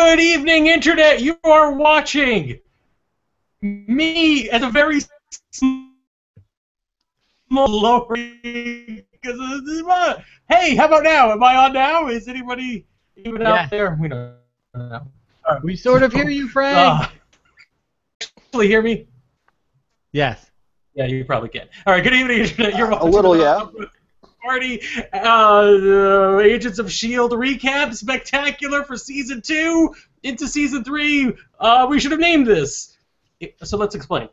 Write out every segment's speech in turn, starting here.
Good evening, Internet. You are watching me at a very small lower. Hey, how about now? Am I on now? Is anybody even out there? We don't know. Right. We sort of hear you, Frank. Actually, hear me? Yes. Yeah, you probably can. All right. Good evening, Internet. You're watching a little, yeah. Party, Agents of S.H.I.E.L.D. recap, spectacular for Season 2, into Season 3. We should have named this. So let's explain.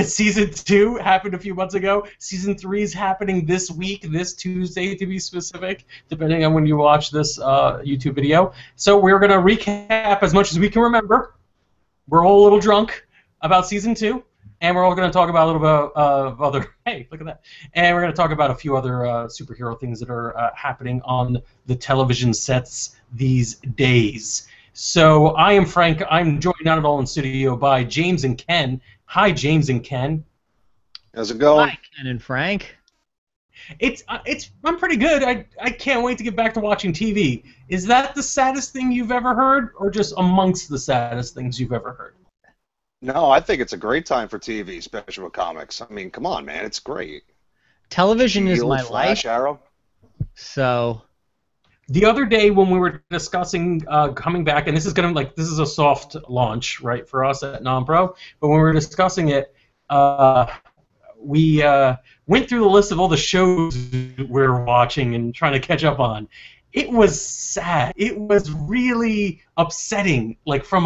Season 2 happened a few months ago. Season 3 is happening this week, this Tuesday to be specific, depending on when you watch this YouTube video. So we're going to recap as much as we can remember. We're all a little drunk about Season 2. And we're all going to talk about a little bit of other... Hey, look at that. And we're going to talk about a few other superhero things that are happening on the television sets these days. So I am Frank. I'm joined not at all in studio by James and Ken. Hi, James and Ken. How's it going? Hi, Ken and Frank. I'm pretty good. I can't wait to get back to watching TV. Is that the saddest thing you've ever heard, or just amongst the saddest things you've ever heard? No, I think it's a great time for TV, especially with comics. I mean, come on, man, it's great. Television is my Flash, life. Arrow. So, the other day when we were discussing coming back, and this is a soft launch, right, for us at NonPro. But when we were discussing it, we went through the list of all the shows we're watching and trying to catch up on. It was sad. It was really upsetting, like from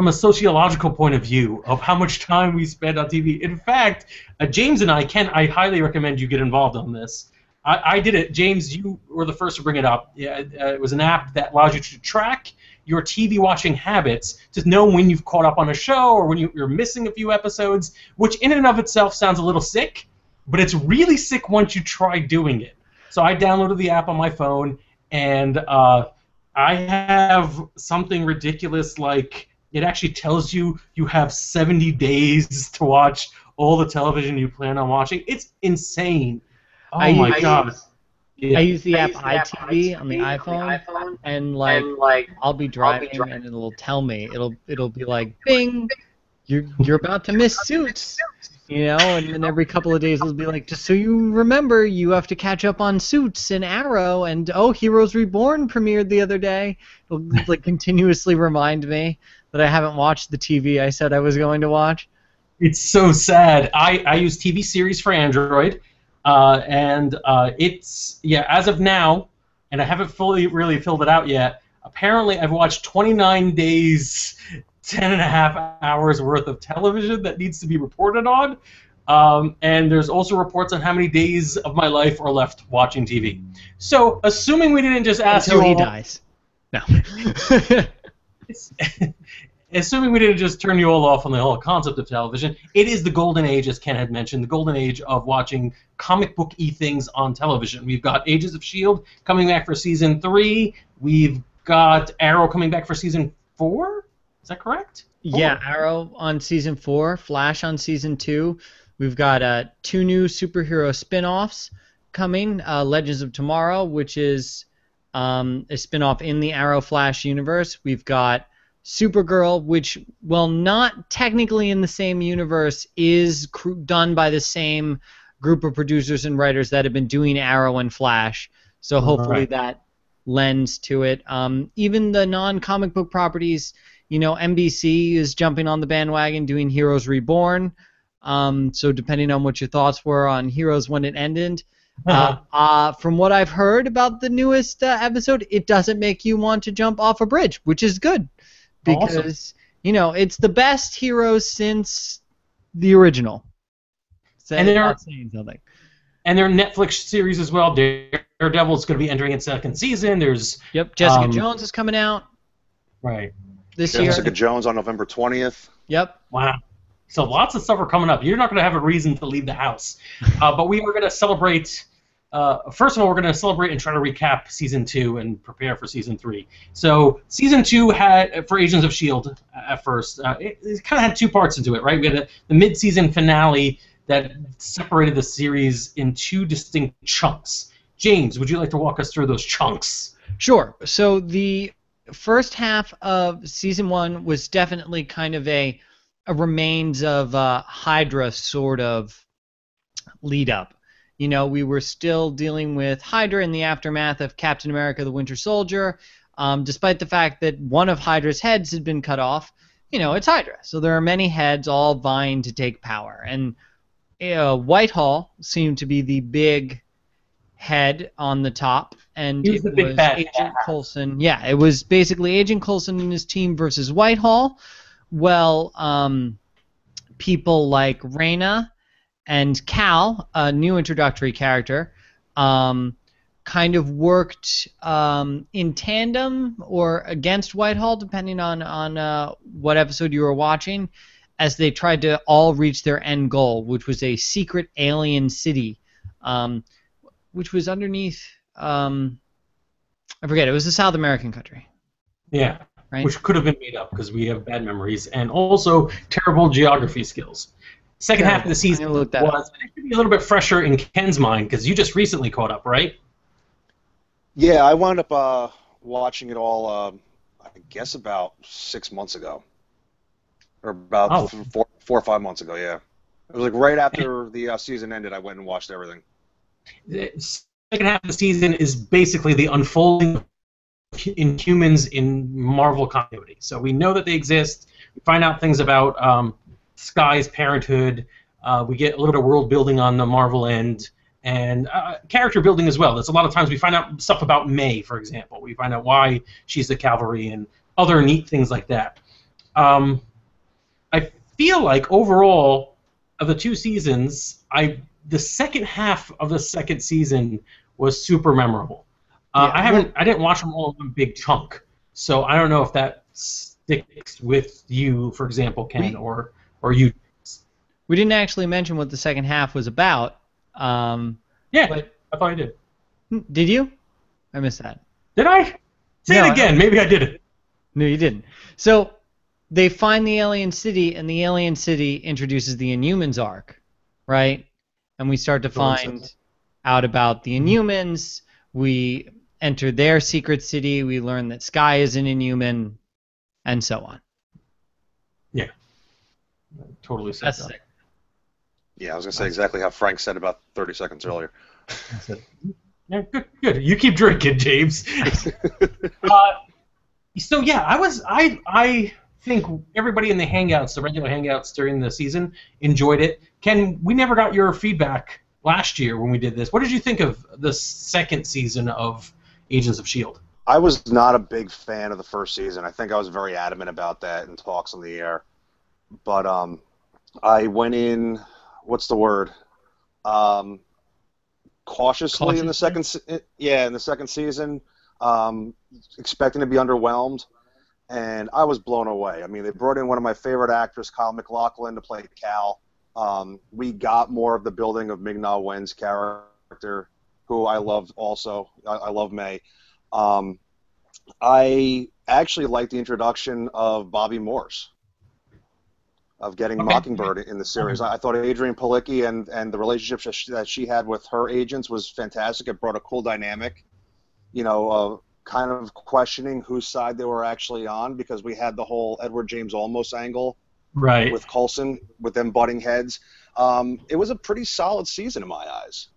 a sociological point of view of how much time we spend on TV. In fact, James and I highly recommend you get involved on this. I did it. James, you were the first to bring it up. Yeah, it was an app that allows you to track your TV watching habits to know when you've caught up on a show or when you're missing a few episodes, which in and of itself sounds a little sick, but it's really sick once you try doing it. So I downloaded the app on my phone, and I have something ridiculous like it actually tells you have 70 days to watch all the television you plan on watching. It's insane. Oh my God. I use the app iTV on the iPhone, and like I'll be driving and it'll tell me. It'll be like, bing, you're about to miss Suits, you know, and then every couple of days it'll be like, just so you remember, you have to catch up on Suits and Arrow, and Heroes Reborn premiered the other day. It'll like continuously remind me that I haven't watched the TV I said I was going to watch. It's so sad. I use TV series for Android, and it's, as of now, and I haven't fully really filled it out yet, apparently I've watched 29 days, 10.5 hours worth of television that needs to be reported on, and there's also reports on how many days of my life are left watching TV. So, assuming we didn't just ask Until you he dies. No. Assuming we didn't just turn you all off on the whole concept of television, it is the golden age, as Ken had mentioned, the golden age of watching comic book-y things on television. We've got Agents of S.H.I.E.L.D. coming back for Season 3. We've got Arrow coming back for Season 4. Is that correct? Yeah, Arrow on Season 4, Flash on Season 2. We've got 2 new superhero spin-offs coming. Legends of Tomorrow, which is a spin-off in the Arrow Flash universe. We've got Supergirl, which, while not technically in the same universe, is done by the same group of producers and writers that have been doing Arrow and Flash. So hopefully that lends to it. Even the non-comic book properties, you know, NBC is jumping on the bandwagon doing Heroes Reborn. So depending on what your thoughts were on Heroes when it ended, from what I've heard about the newest episode, it doesn't make you want to jump off a bridge, which is good. Because, you know, it's the best Heroes since the original. So and not saying something. And their Netflix series as well. Daredevil is going to be entering its second season. There's Jessica Jones is coming out. Right. This year. Jessica Jones on November 20th. Yep. Wow. So lots of stuff are coming up. You're not going to have a reason to leave the house. But we are going to celebrate. First of all, we're going to celebrate and try to recap Season 2 and prepare for Season 3. So Season 2 had, for Agents of S.H.I.E.L.D. At first, it kind of had 2 parts into it, right? We had the mid-season finale that separated the series in 2 distinct chunks. James, would you like to walk us through those chunks? Sure. So the first half of season 1 was definitely kind of a remains of Hydra sort of lead up. You know, we were still dealing with Hydra in the aftermath of Captain America: The Winter Soldier. Despite the fact that one of Hydra's heads had been cut off, you know, it's Hydra. So there are many heads all vying to take power. And Whitehall seemed to be the big head on the top. And He was it the big was bad Agent ass. Coulson. Yeah, it was basically Agent Coulson and his team versus Whitehall. Well, people like Reyna and Cal, a new introductory character, kind of worked in tandem or against Whitehall, depending on what episode you were watching, as they tried to all reach their end goal, which was a secret alien city, which was underneath, I forget, it was a South American country. Yeah, right? Which could have been made up because we have bad memories and also terrible geography skills. Second half of the season was it should be a little bit fresher in Ken's mind because you just recently caught up, right? Yeah, I wound up watching it all, I guess about 6 months ago. Or about 4 or 5 months ago, yeah. It was like right after the season ended, I went and watched everything. The second half of the season is basically the unfolding of Inhumans in Marvel continuity. So we know that they exist. We find out things about Sky's parenthood. We get a little bit of world building on the Marvel end. And character building as well. There's a lot of times we find out stuff about May, for example. We find out why she's the Cavalry and other neat things like that. I feel like overall, of the 2 seasons, the second half of the second season was super memorable. I didn't watch them all in one big chunk, so I don't know if that sticks with you, for example, Ken, or you. We didn't actually mention what the second half was about. Yeah, but I thought I did. Did you? I missed that. Did I? Say it again. Maybe I didn't. No, you didn't. So they find the alien city, and the alien city introduces the Inhumans arc, right? And we start to find out about the Inhumans. We enter their secret city. We learn that Sky is an Inhuman, and so on. Yeah. Totally set up. Yeah, I was going to say exactly how Frank said about 30 seconds earlier. Yeah, good. You keep drinking, James. So yeah, I think everybody in the Hangouts, the regular Hangouts during the season, enjoyed it. Ken, we never got your feedback last year when we did this. What did you think of the second season of Agents of S.H.I.E.L.D.? I was not a big fan of the first season. I think I was very adamant about that in talks on the air. But I went in, what's the word? Cautiously in the second season, expecting to be underwhelmed, and I was blown away. I mean, they brought in one of my favorite actors, Kyle MacLachlan, to play Cal. We got more of the building of Ming-Na Wen's character, who I loved also. I love May. I actually liked the introduction of Bobby Morse, of getting Mockingbird in the series. I thought Adrienne Palicki and the relationship that she had with her agents was fantastic. It brought a cool dynamic, kind of questioning whose side they were actually on, because we had the whole Edward James Olmos angle with Coulson, with them butting heads. It was a pretty solid season in my eyes.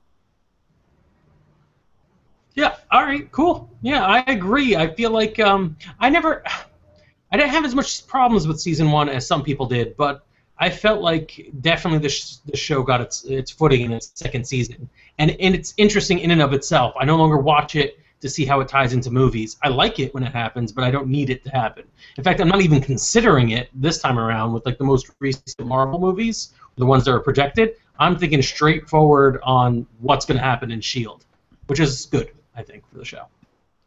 Yeah, all right, cool. Yeah, I agree. I feel like I didn't have as much problems with season 1 as some people did, but I felt like definitely the show got its footing in its second season. And it's interesting in and of itself. I no longer watch it to see how it ties into movies. I like it when it happens, but I don't need it to happen. In fact, I'm not even considering it this time around with like the most recent Marvel movies, the ones that are projected. I'm thinking straightforward on what's going to happen in S.H.I.E.L.D., which is good, I think, for the show.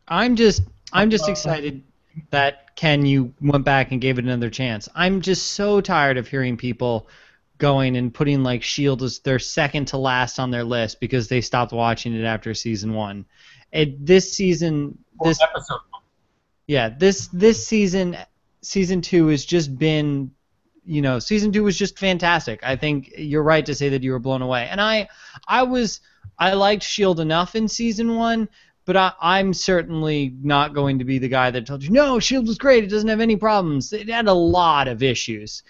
I'm just excited that, Ken, you went back and gave it another chance. I'm just so tired of hearing people going and putting like S.H.I.E.L.D. as their second to last on their list because they stopped watching it after season 1. This season, this season, season 2 has just been, season 2 was just fantastic. I think you're right to say that you were blown away, and I liked S.H.I.E.L.D. enough in season 1. But I'm certainly not going to be the guy that told you, no, S.H.I.E.L.D. was great. It doesn't have any problems. It had a lot of issues.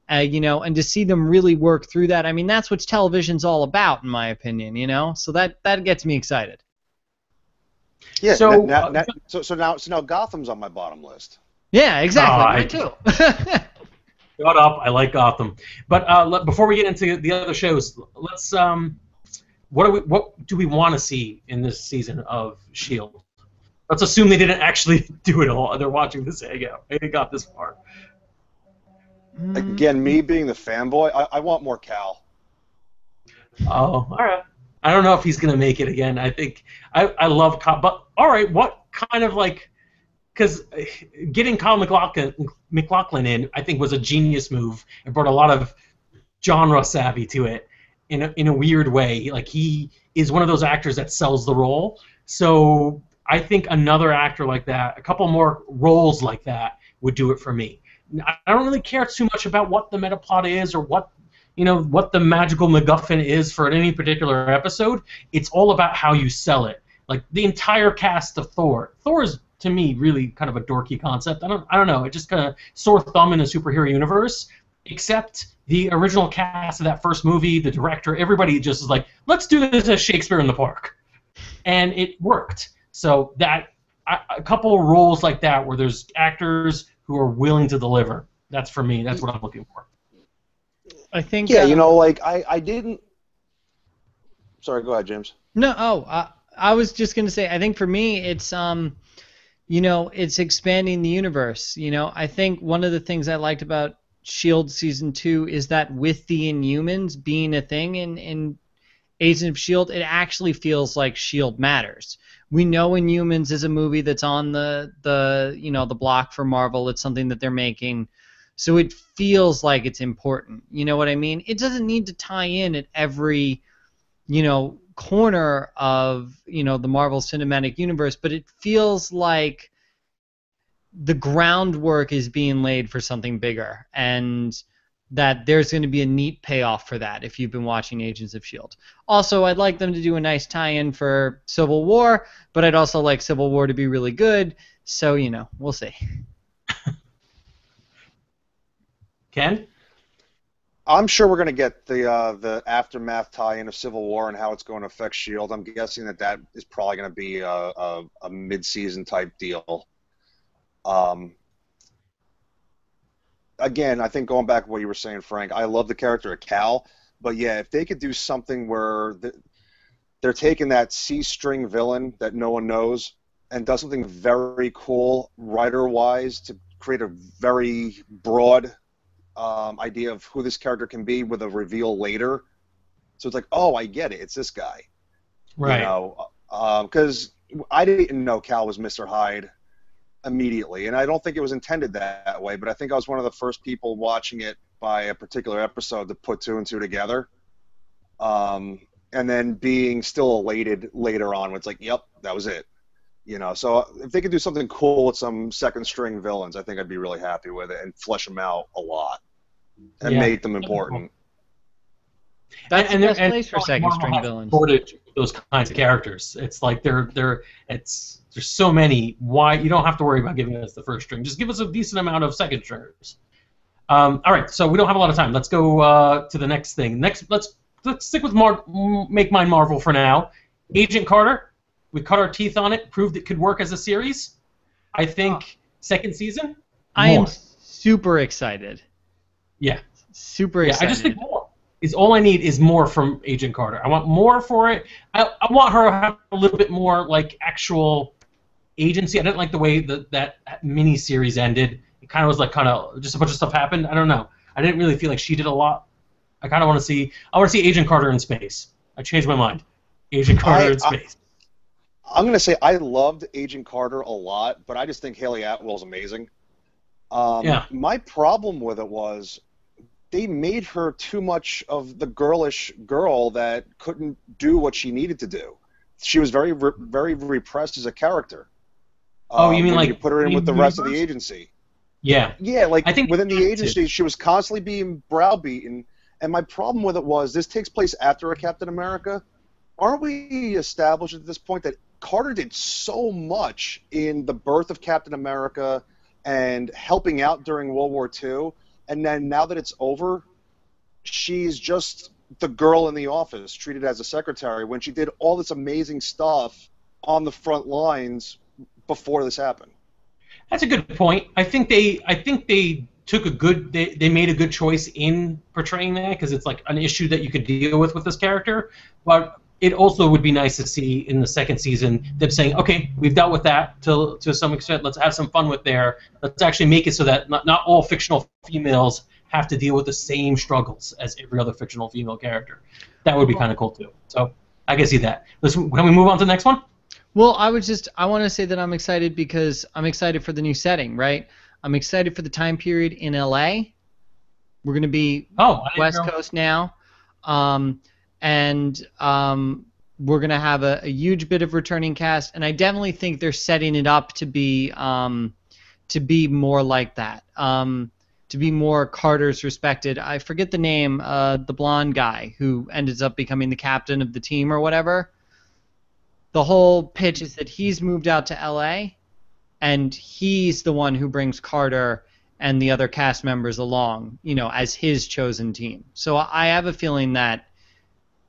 And to see them really work through that, I mean, that's what television's all about, in my opinion, So that gets me excited. Yeah. So, So now Gotham's on my bottom list. Yeah, exactly. Mine too. Shut up! I like Gotham. But before we get into the other shows, let's what do we want to see in this season of S.H.I.E.L.D.? Let's assume they didn't actually do it all. They're watching this Hangout. They got this far. Again, me being the fanboy, I want more Cal. Oh, all right. I don't know if he's gonna make it again. I think I love Kyle, but all right. What kind of because getting Kyle MacLachlan in, I think, was a genius move. It brought a lot of genre savvy to it in a weird way. Like, he is one of those actors that sells the role. So I think another actor like that, a couple more roles like that, would do it for me. I don't really care too much about what the meta plot is or what the magical MacGuffin is for any particular episode. It's all about how you sell it. Like, the entire cast of Thor. Thor is, to me, really kind of a dorky concept. I don't know. It just kind of sore thumb in a superhero universe. Except the original cast of that first movie, the director, everybody just is like, let's do this as Shakespeare in the Park, and it worked. So a couple of roles like that where there's actors who are willing to deliver. That's for me. That's what I'm looking for. I think. Yeah, I didn't. Sorry, go ahead, James. No, I was just gonna say. I think for me, it's it's expanding the universe. I think one of the things I liked about S.H.I.E.L.D. Season 2 is that with the Inhumans being a thing in Agents of S.H.I.E.L.D., it actually feels like S.H.I.E.L.D. matters. We know Inhumans is a movie that's on the block for Marvel. It's something that they're making. So it feels like it's important. You know what I mean? It doesn't need to tie in at every, corner of, the Marvel Cinematic Universe, but it feels like the groundwork is being laid for something bigger, and that there's going to be a neat payoff for that if you've been watching Agents of S.H.I.E.L.D. Also, I'd like them to do a nice tie-in for Civil War, but I'd also like Civil War to be really good, so, we'll see. Ken? I'm sure we're going to get the aftermath tie-in of Civil War and how it's going to affect S.H.I.E.L.D. I'm guessing that is probably going to be a mid-season type deal. Again, I think going back to what you were saying, Frank, I love the character of Cal, but yeah, if they could do something where they're taking that C-string villain that no one knows and does something very cool writer-wise to create a very broad idea of who this character can be with a reveal later. So it's like, oh, I get it. It's this guy. Right. Because I didn't know Cal was Mr. Hyde immediately, and I don't think it was intended that way, but I think I was one of the first people watching it by a particular episode to put two and two together. And then being still elated later on, it's like, yep, that was it. So if they could do something cool with some second-string villains, I think I'd be really happy with it and flesh them out a lot and make them important. That's the best place for second-string villains. Those kinds of characters. It's like there's so many. Why you don't have to worry about giving us the first string. Just give us a decent amount of second stringers. All right, so we don't have a lot of time. Let's go to the next thing. Let's stick with Make Mine Marvel for now. Agent Carter. We cut our teeth on it, proved it could work as a series. I think second season. I am super excited. Yeah. Super excited. I just think more is all I need is more from Agent Carter. I want more for it. I want her to have a little bit more like actual agency. I didn't like the way that mini series ended. It kind of was like just a bunch of stuff happened. I don't know. I didn't really feel like she did a lot. I kind of want to see. I want to see Agent Carter in space. I changed my mind. Agent Carter in space. I'm going to say I loved Agent Carter a lot, but I just think Haley Atwell's amazing. My problem with it was they made her too much of the girlish girl that couldn't do what she needed to do. She was very, very repressed as a character. You mean like you put her in with the rest of the agency? Yeah. Yeah, like I think within the agency, she was constantly being browbeaten. And my problem with it was this takes place after a Captain America. Aren't we established at this point that Carter did so much in the birth of Captain America and helping out during World War II, and then now that it's over, she's just the girl in the office, treated as a secretary, when she did all this amazing stuff on the front lines before this happened. That's a good point. I think they took they made a good choice in portraying that, because it's like an issue that you could deal with this character. But it also would be nice to see in the second season them saying, okay, we've dealt with that to some extent. Let's have some fun with there. Let's actually make it so that not all fictional females have to deal with the same struggles as every other fictional female character. That would be kind of cool too. So I can see that. Can we move on to the next one? Well, I want to say that I'm excited because I'm excited for the new setting, right? I'm excited for the time period in LA. We're going to be West Coast now. And we're going to have a huge bit of returning cast, and I definitely think they're setting it up to be more like that, to be more Carter's respected. I forget the name, the blonde guy who ends up becoming the captain of the team or whatever. The whole pitch is that he's moved out to L.A., and he's the one who brings Carter and the other cast members along, as his chosen team. So I have a feeling that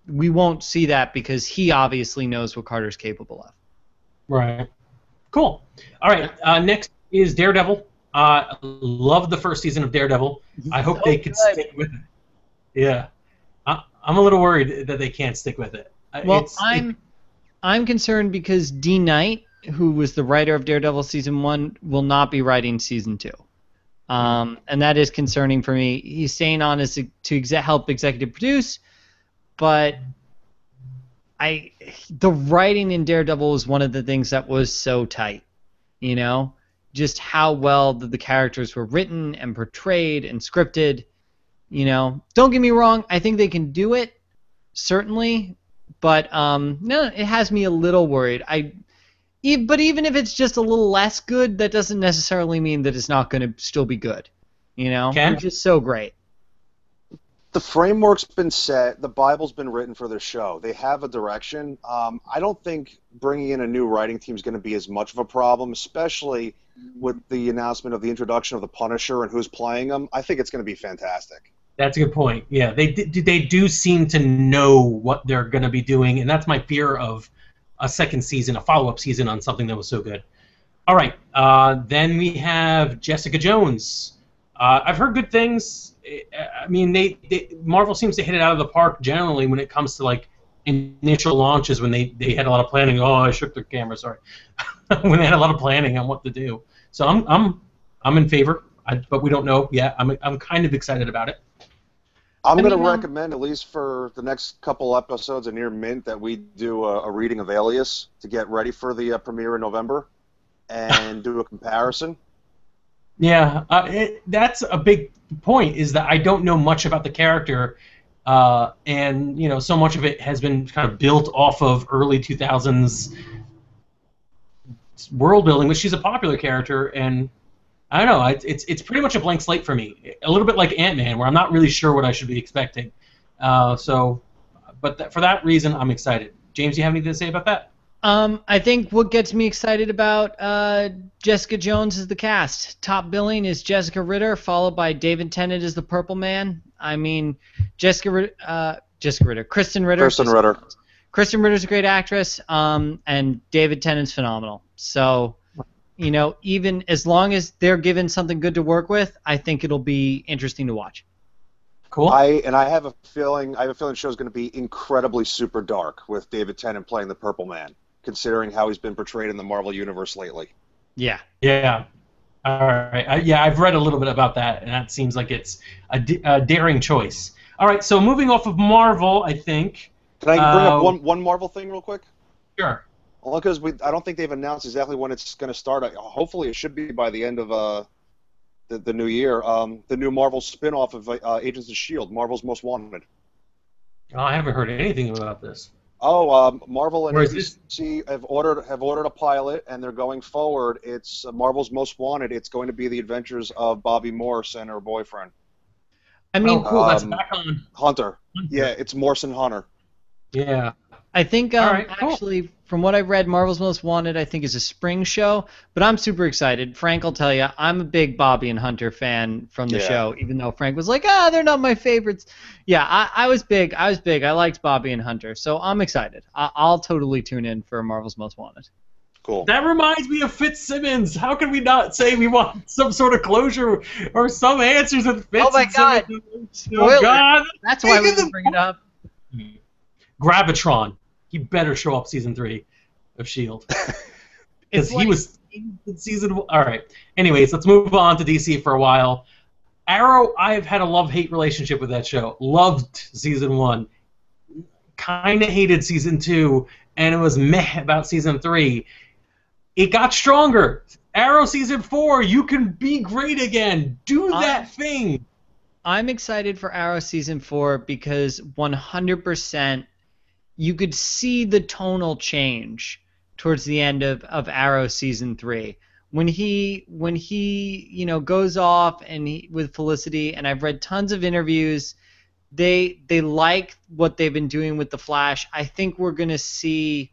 we won't see that because he obviously knows what Carter's capable of. Right. Cool. All right. Next is Daredevil. Loved the first season of Daredevil. I hope they could stick with it. Yeah. I'm a little worried that they can't stick with it. Well, I'm concerned because D. Knight, who was the writer of Daredevil Season 1, will not be writing Season 2. And that is concerning for me. He's staying on as to help executive produce, but the writing in Daredevil was one of the things that was so tight, just how well the characters were written and portrayed and scripted. Don't get me wrong, I think they can do it, certainly, but no, it has me a little worried. But even if it's just a little less good, that doesn't necessarily mean that it's not going to still be good. It's just so great. The framework's been set. The Bible's been written for the show. They have a direction. I don't think bringing in a new writing team is going to be as much of a problem, especially with the announcement of the introduction of the Punisher and who's playing him. I think it's going to be fantastic. That's a good point. Yeah, they do seem to know what they're going to be doing, and that's my fear of a second season, a follow-up season on something that was so good. All right, then we have Jessica Jones. I've heard good things. I mean, Marvel seems to hit it out of the park generally when it comes to like initial launches when they had a lot of planning. Oh, I shook the camera. Sorry, when they had a lot of planning on what to do. So I'm in favor, but we don't know yet. I'm kind of excited about it. I'm going to recommend, at least for the next couple episodes of Near Mint, that we do a reading of Alias to get ready for the premiere in November and do a comparison. Yeah, that's a big point, is that I don't know much about the character, and so much of it has been kind of built off of early 2000s world building, which she's a popular character, and I don't know, it's pretty much a blank slate for me, a little bit like Ant-Man, where I'm not really sure what I should be expecting. For that reason, I'm excited. James, do you have anything to say about that? I think what gets me excited about Jessica Jones is the cast. Top billing is Jessica Ritter, followed by David Tennant as the Purple Man. I mean, Kristen Ritter. Kristen Ritter's a great actress, and David Tennant's phenomenal. So, even as long as they're given something good to work with, I think it'll be interesting to watch. Cool. I have a feeling the show's going to be incredibly super dark with David Tennant playing the Purple Man, considering how he's been portrayed in the Marvel Universe lately. Yeah. Yeah. All right. I've read a little bit about that, and that seems like it's a daring choice. All right, so moving off of Marvel, I think. Can I bring up one Marvel thing real quick? Sure. Only because I don't think they've announced exactly when it's going to start. Hopefully it should be by the end of the new year. The new Marvel spin-off of Agents of S.H.I.E.L.D., Marvel's Most Wanted. Oh, I haven't heard anything about this. Marvel and ABC have ordered a pilot, and they're going forward. It's Marvel's Most Wanted. It's going to be the adventures of Bobby Morse and her boyfriend. I mean, cool. That's back on Hunter. Yeah, it's Morse and Hunter. Yeah. I think All right, cool. actually, from what I've read, Marvel's Most Wanted I think is a spring show, but I'm super excited. Frank will tell you, I'm a big Bobby and Hunter fan from the show, even though Frank was like, they're not my favorites. Yeah, I was big. I liked Bobby and Hunter, so I'm excited. I'll totally tune in for Marvel's Most Wanted. Cool. That reminds me of Fitzsimmons. How can we not say we want some sort of closure or some answers with Fitzsimmons? Oh my God! Spoiler. Oh God! That's why we didn't bring it up. Gravitron. He better show up season 3 of S.H.I.E.L.D. Because he was in season 1. All right. Anyways, let's move on to DC for a while. Arrow, I've had a love-hate relationship with that show. Loved season 1. Kind of hated season 2, and it was meh about season 3. It got stronger. Arrow season 4, you can be great again. Do that thing. I'm excited for Arrow season 4 because 100% you could see the tonal change towards the end of Arrow season 3 when he goes off and with Felicity, and I've read tons of interviews. They like what they've been doing with the Flash. I think we're gonna see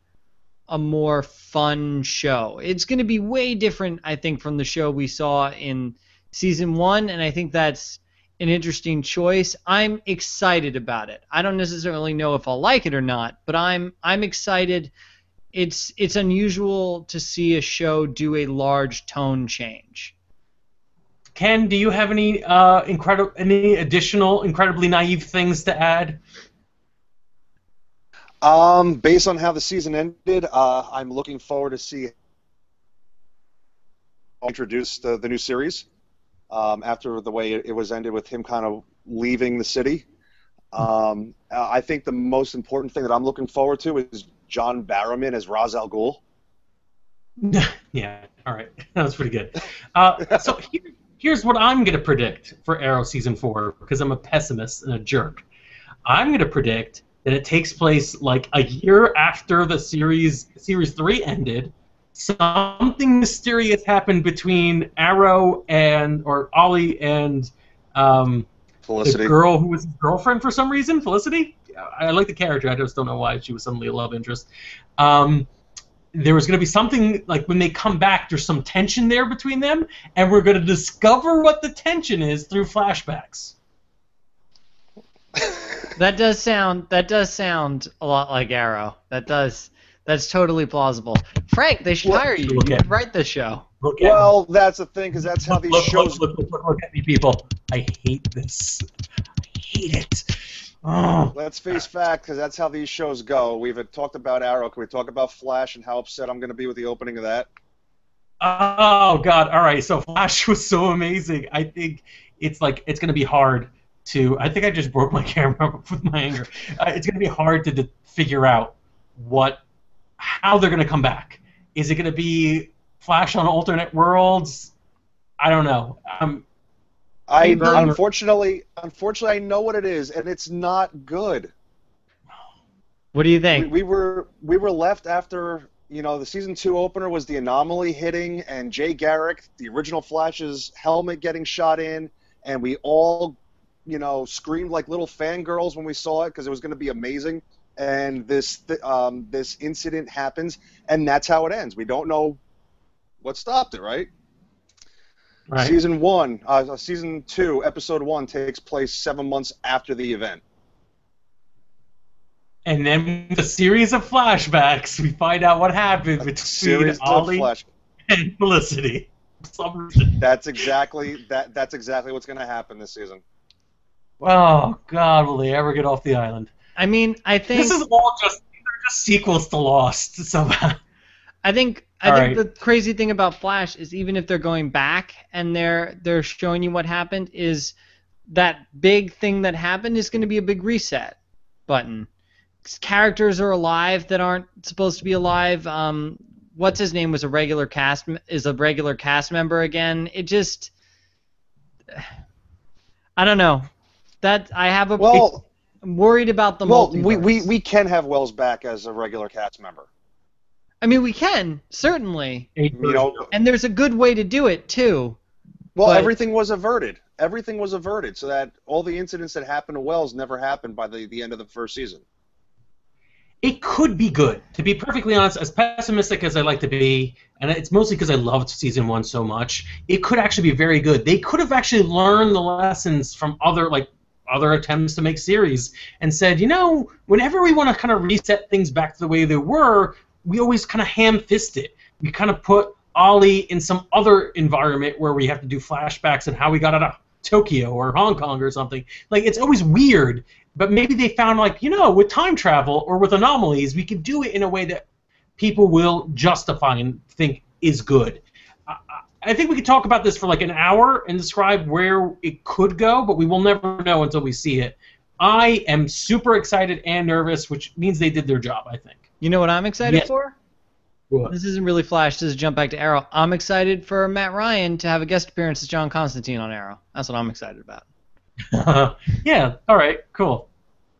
a more fun show. It's gonna be way different, I think, from the show we saw in season 1, and I think that's an interesting choice. I'm excited about it. I don't necessarily know if I'll like it or not, but I'm excited. It's unusual to see a show do a large tone change. Ken, do you have any additional incredibly naive things to add? Based on how the season ended, I'm looking forward to see introduce the new series. After the way it was ended with him kind of leaving the city. I think the most important thing that I'm looking forward to is John Barrowman as Ra's al Ghul. Yeah, all right. That was pretty good. So here's what I'm going to predict for Arrow Season 4, because I'm a pessimist and a jerk. I'm going to predict that it takes place like a year after the Series 3 ended. Something mysterious happened between Arrow or Ollie and Felicity. The girl who was his girlfriend for some reason, Felicity. I like the character. I just don't know why she was suddenly a love interest. There was going to be something, like when they come back, there's some tension there between them, and we're going to discover what the tension is through flashbacks. That does sound a lot like Arrow. That's totally plausible. Frank, they should hire you. You could write the show. Well, that's the thing, because that's how these shows... Look at me, people. I hate this. I hate it. Oh. Let's face fact, because that's how these shows go. We've talked about Arrow. Can we talk about Flash and how upset I'm going to be with the opening of that? Oh, God. All right, so Flash was so amazing. I think it's going to be hard to... I think I just broke my camera with my anger. It's going to be hard to figure out how they're going to come back. Is it going to be Flash on alternate worlds? I don't know. Unfortunately, I know what it is, and it's not good. What do you think? We were left after, the season 2 opener was the anomaly hitting, and Jay Garrick, the original Flash's helmet getting shot in, and we all, screamed like little fangirls when we saw it because it was going to be amazing. And this incident happens, and that's how it ends. We don't know what stopped it, right? Right. Season 2, episode 1 takes place 7 months after the event. And then the series of flashbacks, we find out what happened between Ollie and Felicity. That's exactly what's going to happen this season. Oh God, will they ever get off the island? I mean, I think this is all just sequels to Lost somehow. I think the crazy thing about Flash is even if they're going back and they're showing you what happened, is that big thing that happened is going to be a big reset button. Characters are alive that aren't supposed to be alive. What's his name is a regular cast member again. It just, I don't know. That I have I'm worried about the multiverse. We can have Wells back as a regular cast member. I mean, we can, certainly. And there's a good way to do it, too. Well, everything was averted. Everything was averted so that all the incidents that happened to Wells never happened by the end of the first season. It could be good. To be perfectly honest, as pessimistic as I like to be, and it's mostly because I loved season 1 so much, it could actually be very good. They could have actually learned the lessons from other attempts to make series and said, whenever we want to kind of reset things back to the way they were, we always kind of ham-fist it. We kind of put Ollie in some other environment where we have to do flashbacks and how we got out of Tokyo or Hong Kong or something. Like, it's always weird. But maybe they found, with time travel or with anomalies, we can do it in a way that people will justify and think is good. I think we could talk about this for like an hour and describe where it could go, but we will never know until we see it. I am super excited and nervous, which means they did their job, I think. You know what I'm excited for? What? This isn't really Flash. This is Jump Back to Arrow. I'm excited for Matt Ryan to have a guest appearance as John Constantine on Arrow. That's what I'm excited about. Yeah. All right. Cool.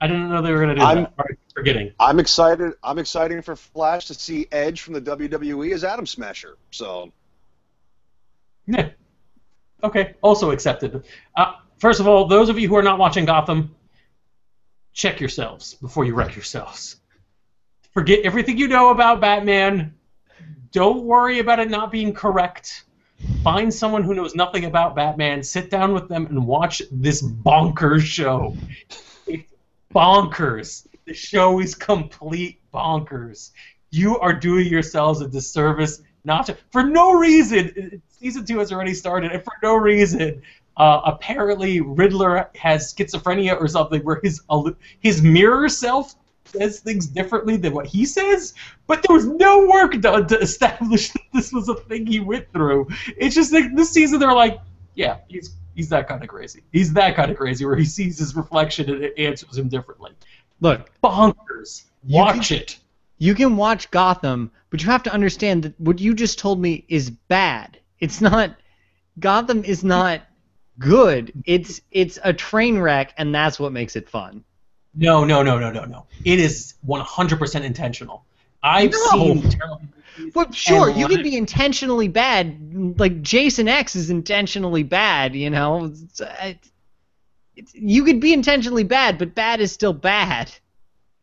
I didn't know they were going to do that. All right, forgetting. I'm excited. I'm excited for Flash to see Edge from the WWE as Atom Smasher. So. Yeah. Okay. Also accepted. First of all, those of you who are not watching Gotham, check yourselves before you wreck yourselves. Forget everything you know about Batman. Don't worry about it not being correct. Find someone who knows nothing about Batman, sit down with them, and watch this bonkers show. It's bonkers. The show is complete bonkers. You are doing yourselves a disservice not to, for no reason. Season 2 has already started, and for no reason. Apparently, Riddler has schizophrenia or something, where his mirror self says things differently than what he says, but there was no work done to establish that this was a thing he went through. It's just like this season they're like, yeah, he's that kind of crazy. He's that kind of crazy where he sees his reflection and it answers him differently. Look, bonkers. Watch it. You can watch Gotham, but you have to understand that what you just told me is bad. It's not. Gotham is not good. It's a train wreck, and that's what makes it fun. No. It is 100% intentional. I've seen terrible movies. But sure, you can be intentionally bad. Like Jason X is intentionally bad, you know. You could be intentionally bad, but bad is still bad.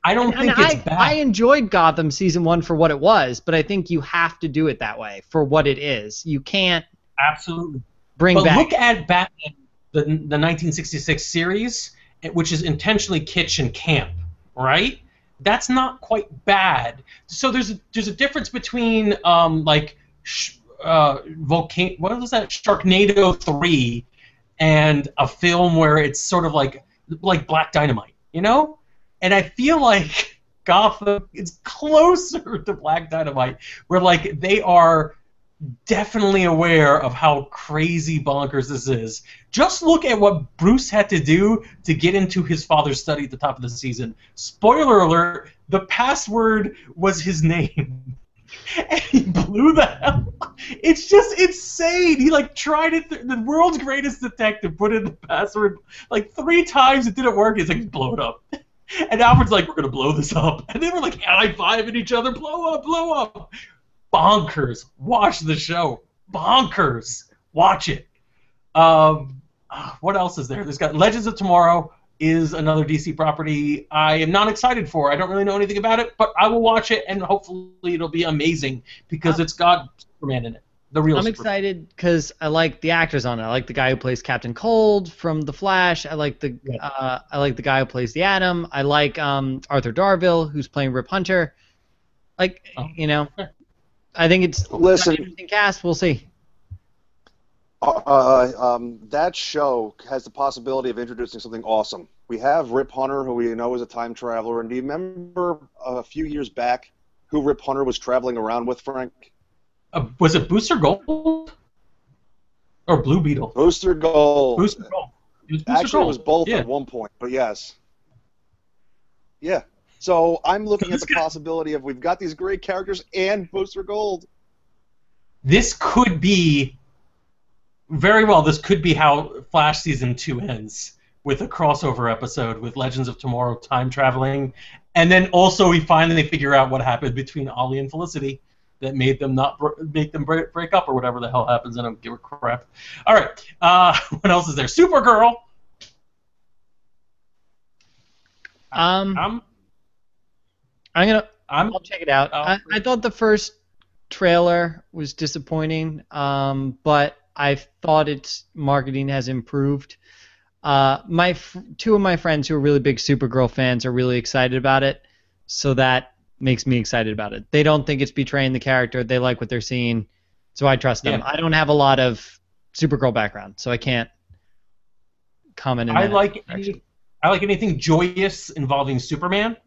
I don't think it's bad. I enjoyed Gotham Season 1 for what it was, but I think you have to do it that way for what it is. You can't absolutely bring but back... look at Batman, the 1966 series, which is intentionally kitsch and camp, right? That's not quite bad. So there's a difference between what was that, Sharknado 3 and a film where it's sort of like Black Dynamite, you know? And I feel like Gotham is closer to Black Dynamite, where like they are definitely aware of how crazy bonkers this is. Just look at what Bruce had to do to get into his father's study at the top of the season. Spoiler alert, the password was his name. And he blew that. It's just insane. He tried it. The world's greatest detective put in the password 3 times. It didn't work. He's like, blow it up. And Alfred's like, we're going to blow this up. And they were like high-fiving each other. Blow up, blow up. Bonkers. Watch the show. Bonkers. Watch it. What else is there? There's got Legends of Tomorrow is another DC property I am not excited for. I don't really know anything about it, but I will watch it, and hopefully it'll be amazing because it's got Superman in it. The real I'm Superman. excited because I like the actors on it. I like the guy who plays Captain Cold from The Flash. I like the guy who plays the Atom. I like Arthur Darvill, who's playing Rip Hunter. I think it's an interesting cast. We'll see. That show has the possibility of introducing something awesome. We have Rip Hunter, who we know is a time traveler. And do you remember a few years back who Rip Hunter was traveling around with, Frank? Was it Booster Gold? Or Blue Beetle? Booster Gold. Booster Gold. Actually, it was both at one point, but yes. Yeah. So I'm looking at the possibility of we've got these great characters and Booster Gold. This could be this could be how Flash Season 2 ends, with a crossover episode with Legends of Tomorrow time traveling, and then also we finally figure out what happened between Ollie and Felicity that made them break up or whatever the hell happens. I don't give a crap. All right, what else is there? Supergirl. I'm I'll check it out. I thought the first trailer was disappointing, but I thought its marketing has improved. Two of my friends who are really big Supergirl fans are really excited about it, so that makes me excited about it. They don't think it's betraying the character. They like what they're seeing, so I trust them. Yeah. I don't have a lot of Supergirl background, so I can't comment. I like anything joyous involving Superman,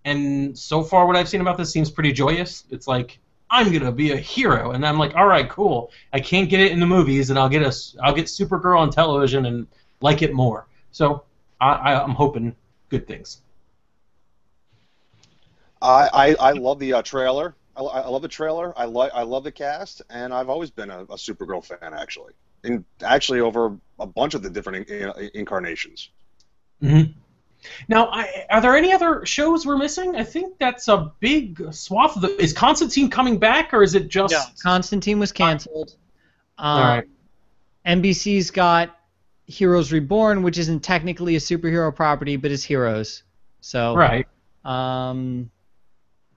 and so far what I've seen about this seems pretty joyous. It's like, I'm gonna be a hero, and I'm like, all right, cool. I can't get it in the movies, and I'll get Supergirl on television and like it more. So I'm hoping good things. I love the trailer. I love the trailer. I love the cast, and I've always been a Supergirl fan, actually, and actually over a bunch of the different incarnations. Mm-hmm. Now, are there any other shows we're missing? I think that's a big swath of the. Is Constantine coming back, or is it just? No, Constantine was canceled. All right. NBC's got Heroes Reborn, which isn't technically a superhero property, but is Heroes. So. Right. And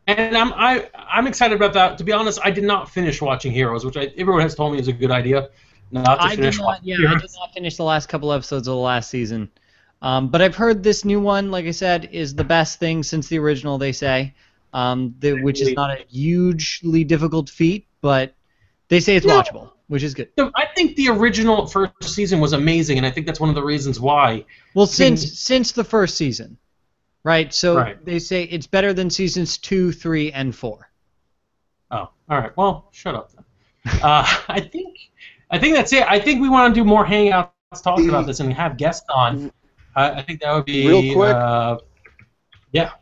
I'm excited about that. To be honest, I did not finish watching Heroes, which everyone has told me is a good idea. Not to finish watching Heroes. I did not finish the last couple episodes of the last season. But I've heard this new one, like I said, is the best thing since the original, they say, which is not a hugely difficult feat, but they say it's watchable, which is good. I think the original first season was amazing, and I think that's one of the reasons why. Well, since the first season, right? So they say it's better than seasons 2, 3, and 4. Oh, all right. Well, shut up then. I think that's it. I think we want to do more hangouts talking about this and have guests on. I think that would be real quick. Yeah.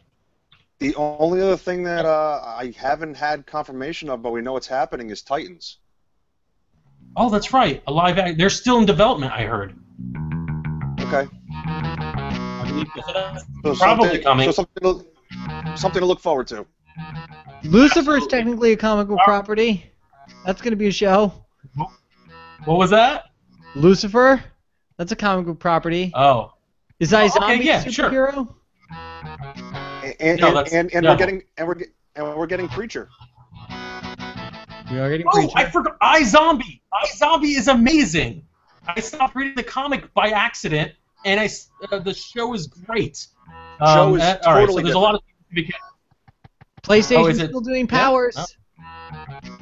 The only other thing that I haven't had confirmation of, but we know it's happening, is Titans. Oh, that's right. A live act. They're still in development, I heard. Okay. I believe So probably coming. So something to look forward to. Lucifer is technically a comic book property. That's going to be a show. What was that? Lucifer. That's a comic book property. Oh. Is iZombie a superhero? Sure. And we're getting Preacher. We are getting Preacher. I forgot iZombie. iZombie is amazing. I stopped reading the comic by accident, and the show is great. Show is totally all right, so there's a lot of things to be. PlayStation's still doing Powers. Yeah. Oh.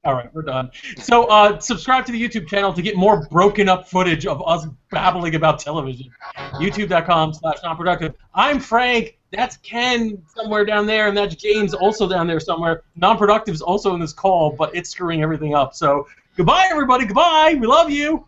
All right, we're done. So subscribe to the YouTube channel to get more broken up footage of us babbling about television. YouTube.com/nonproductive. I'm Frank. That's Ken somewhere down there, and that's James also down there somewhere. Non-Productive's also in this call, but it's screwing everything up. So goodbye, everybody. Goodbye. We love you.